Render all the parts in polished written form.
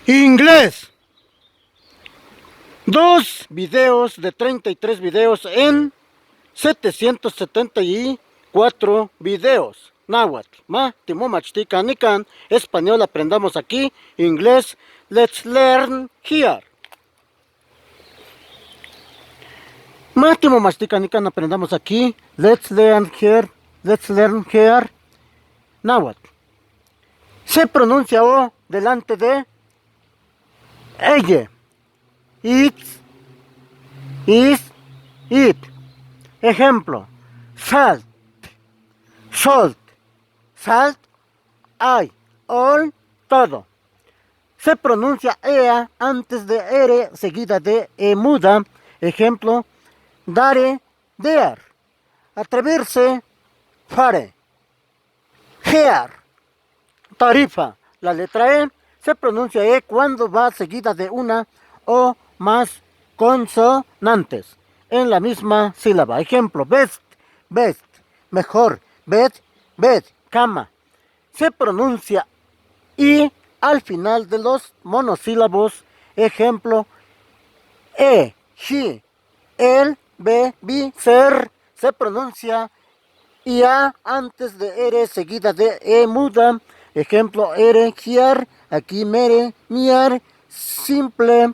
Inglés. 2 videos de 33 videos en 774 videos. Náhuatl, ma, timomachtica, nican, español aprendamos aquí, inglés, let's learn here. Ma, timomachtica, nican, aprendamos aquí, let's learn here, náhuatl. Se pronuncia O delante de ella. It's, is, it. Ejemplo, salt, salt, salt, I, all, todo. Se pronuncia EA antes de R seguida de E muda. Ejemplo, dare, dear. Atreverse, fare. Hear, tarifa. La letra E se pronuncia E cuando va seguida de una o más consonantes en la misma sílaba. Ejemplo, best, best, mejor, bed, bed, cama. Se pronuncia I al final de los monosílabos. Ejemplo, he, she, él, be, vi, ser. Se pronuncia IA antes de R seguida de E muda. Ejemplo, ere, giar, aquí mere, miar, simple.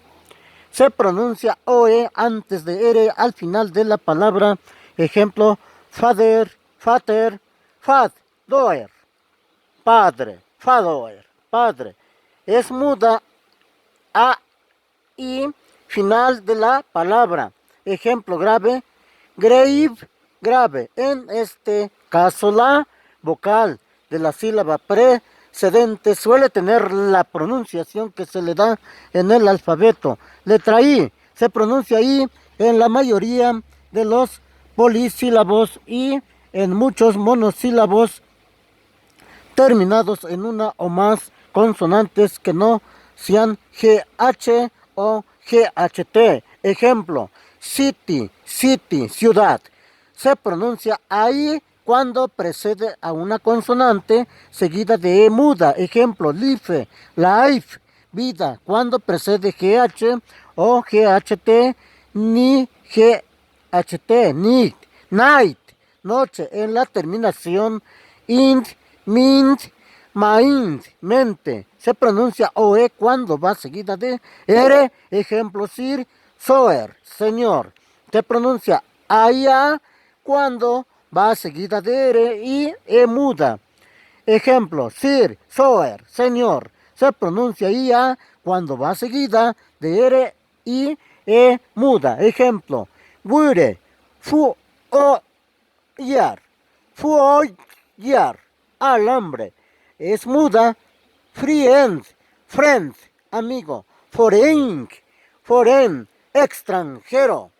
Se pronuncia OE antes de R al final de la palabra. Ejemplo, father, fater, fad, doer, padre, fadoer, padre. Es muda A y final de la palabra. Ejemplo, grave, grave, grave. En este caso la vocal de la sílaba precedente suele tener la pronunciación que se le da en el alfabeto. Letra I se pronuncia I en la mayoría de los polisílabos y en muchos monosílabos terminados en una o más consonantes que no sean GH o GHT. Ejemplo, city, city, ciudad. Se pronuncia ahí cuando precede a una consonante seguida de E muda. Ejemplo, life, life, vida. Cuando precede GH o GHT, ni GHT, night, night, noche. En la terminación int, mint, mind, mente. Se pronuncia OE cuando va seguida de R. Ejemplo, sir, soer, señor. Se pronuncia AIA cuando va seguida de R y E muda. Ejemplo, sir, soer, señor. Se pronuncia IA cuando va seguida de R y E muda. Ejemplo, wire, fu o yar, fu o yar, alambre. Es muda, friend, friend, amigo, foreign, foreign, extranjero.